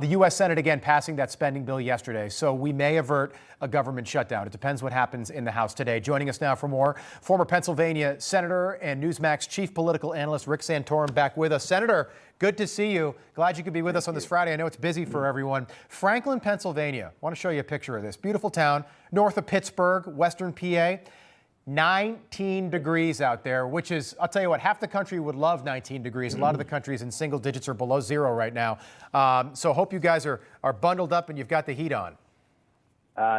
The U.S. Senate again passing that spending bill yesterday, so we may avert a government shutdown. It depends what happens in the House today. Joining us now for more, former Pennsylvania Senator and Newsmax chief political analyst Rick Santorum back with us. Senator, good to see you. Glad you could be with us on this Friday. I know it's busy for everyone. Franklin, Pennsylvania. I want to show you a picture of this. Beautiful town, north of Pittsburgh, western PA. 19 degrees out there, which is, I'll tell you what, half the country would love 19 degrees. A lot of the country is in single digits or below zero right now. So hope you guys are bundled up and you've got the heat on.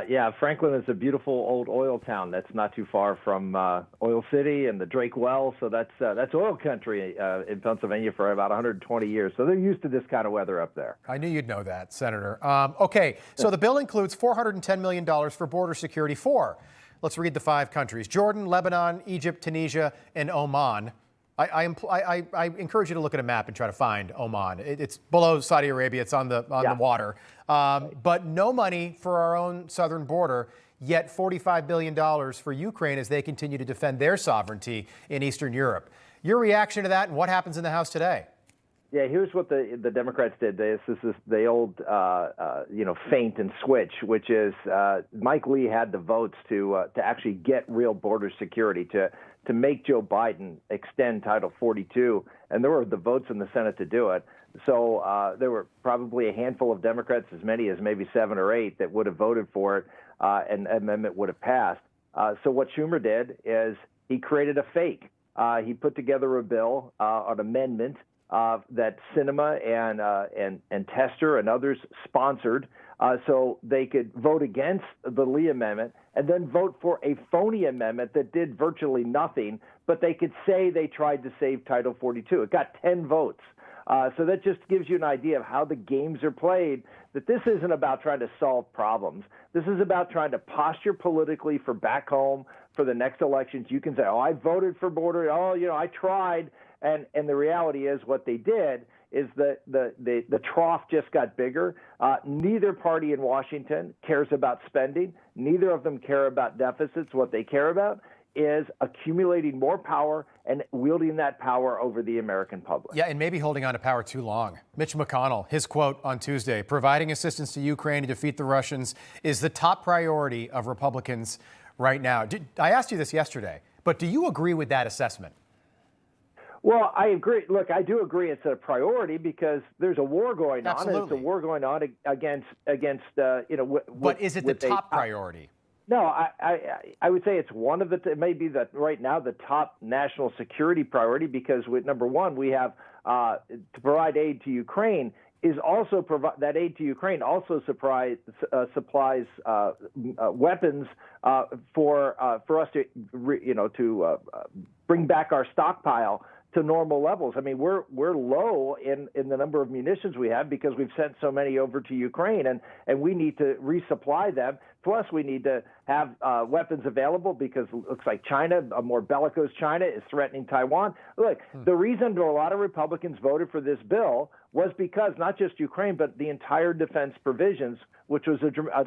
Yeah, Franklin is a beautiful old oil town that's not too far from Oil City and the Drake Well. So that's oil country in Pennsylvania for about 120 years. So they're used to this kind of weather up there. I knew you'd know that, Senator. Okay, so the bill includes $410 million for border security for, let's read the 5 countries: Jordan, Lebanon, Egypt, Tunisia, and Oman. I encourage you to look at a map and try to find Oman. It's below Saudi Arabia. It's on the water. But no money for our own southern border, yet $45 billion for Ukraine as they continue to defend their sovereignty in Eastern Europe. Your reaction to that and what happens in the House today? Yeah, here's what the Democrats did. This is the old, feint and switch, which is Mike Lee had the votes to actually get real border security, to make Joe Biden extend Title 42, and there were the votes in the Senate to do it. So there were probably a handful of Democrats, as many as maybe 7 or 8, that would have voted for it, and the amendment would have passed. So what Schumer did is he created a fake. He put together a bill, an amendment, that Cinema and Tester and others sponsored, so they could vote against the Lee amendment and then vote for a phony amendment that did virtually nothing, but they could say they tried to save Title 42. It got 10 votes. So that just gives you an idea of how the games are played, that this isn't about trying to solve problems. This is about trying to posture politically for back home for the next elections. You can say, oh, I voted for border. Oh, I tried. And the reality is what they did is that the trough just got bigger. Neither party in Washington cares about spending. Neither of them care about deficits. What they care about is accumulating more power and wielding that power over the American public. Yeah, and maybe holding on to power too long. Mitch McConnell, his quote on Tuesday, providing assistance to Ukraine to defeat the Russians is the top priority of Republicans right now. I asked you this yesterday, but do you agree with that assessment? Well, I agree. Look, I do agree it's a priority because there's a war going on. Absolutely. And it's a war going on against but is it the top priority? No, I would say it's one of the, it may be that right now the top national security priority, because number one, we have to provide aid to Ukraine is also that aid to Ukraine also supplies weapons for us to bring back our stockpile to normal levels. I mean, we're low in the number of munitions we have because we've sent so many over to Ukraine, and we need to resupply them. Plus, we need to have weapons available because it looks like China, a more bellicose China, is threatening Taiwan. Look, the reason a lot of Republicans voted for this bill was because not just Ukraine, but the entire defense provisions, which was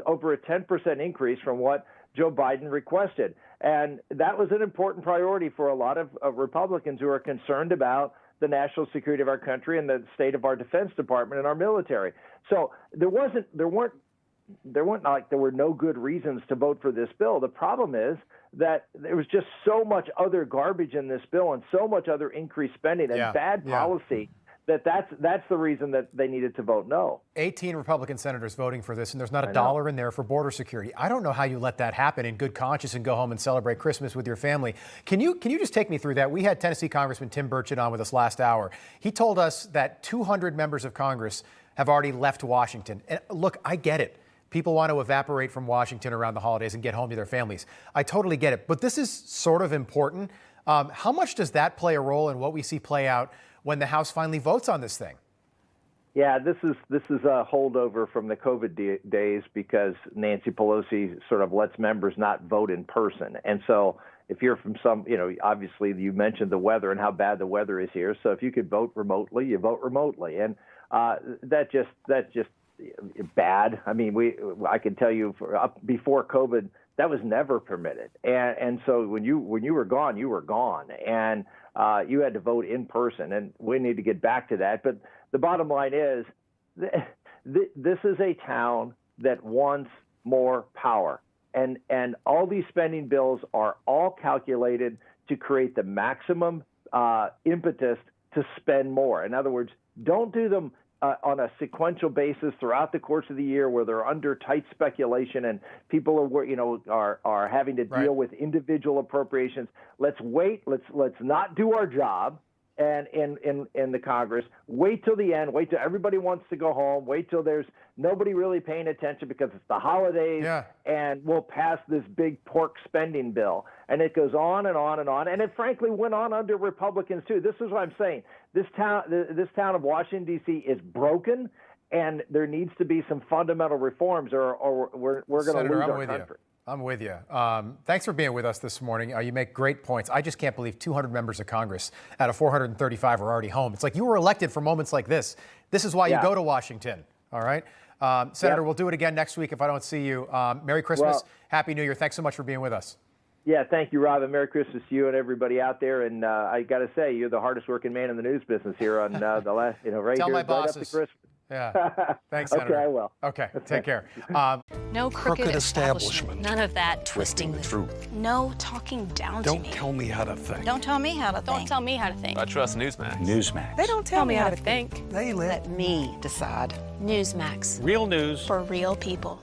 over a 10% increase from what Joe Biden requested. And that was an important priority for a lot of Republicans who are concerned about the national security of our country and the state of our Defense Department and our military. So there were no good reasons to vote for this bill. The problem is that there was just so much other garbage in this bill and so much other increased spending and bad policy that's the reason that they needed to vote no. 18 Republican senators voting for this, and there's not a dollar in there for border security. I don't know how you let that happen in good conscience and go home and celebrate Christmas with your family. Can you just take me through that? We had Tennessee Congressman Tim Burchett on with us last hour. He told us that 200 members of Congress have already left Washington. And look, I get it. People want to evaporate from Washington around the holidays and get home to their families. I totally get it. But this is sort of important. How much does that play a role in what we see play out when the House finally votes on this thing? Yeah, this is a holdover from the COVID days because Nancy Pelosi sort of lets members not vote in person. And so if you're from obviously you mentioned the weather and how bad the weather is here. So if you could vote remotely, you vote remotely. And that's just bad. I mean, I can tell you before COVID, that was never permitted. And so when you were gone, you were gone. And you had to vote in person, and we need to get back to that. But the bottom line is This is a town that wants more power. And all these spending bills are all calculated to create the maximum impetus to spend more. In other words, don't do them on a sequential basis throughout the course of the year where they're under tight speculation and people are having to deal with individual appropriations. Let's wait. Let's not do our job. And in the Congress, wait till the end. Wait till everybody wants to go home. Wait till there's nobody really paying attention because it's the holidays, and we'll pass this big pork spending bill. And it goes on and on and on. And it frankly went on under Republicans too. This is what I'm saying. This town of Washington D.C. is broken, and there needs to be some fundamental reforms, or we're going to lose our country. I'm with you. Thanks for being with us this morning. You make great points. I just can't believe 200 members of Congress out of 435 are already home. It's like you were elected for moments like this. This is why you go to Washington. All right. Senator, we'll do it again next week if I don't see you. Merry Christmas. Happy New Year. Thanks so much for being with us. Yeah, thank you, Rob, and Merry Christmas to you and everybody out there. And I got to say, you're the hardest working man in the news business here on the last, right Tell here, my right bosses. up to Christmas. Yeah. Thanks, Senator. Okay, I will. Okay, take care. No crooked establishment. None of that Twisting the truth. No talking down to me. Don't tell me how to think. Don't tell me how to think. Don't tell me how to think. I trust Newsmax. Newsmax. They don't tell me how to think. They let me decide. Newsmax. real news For real people.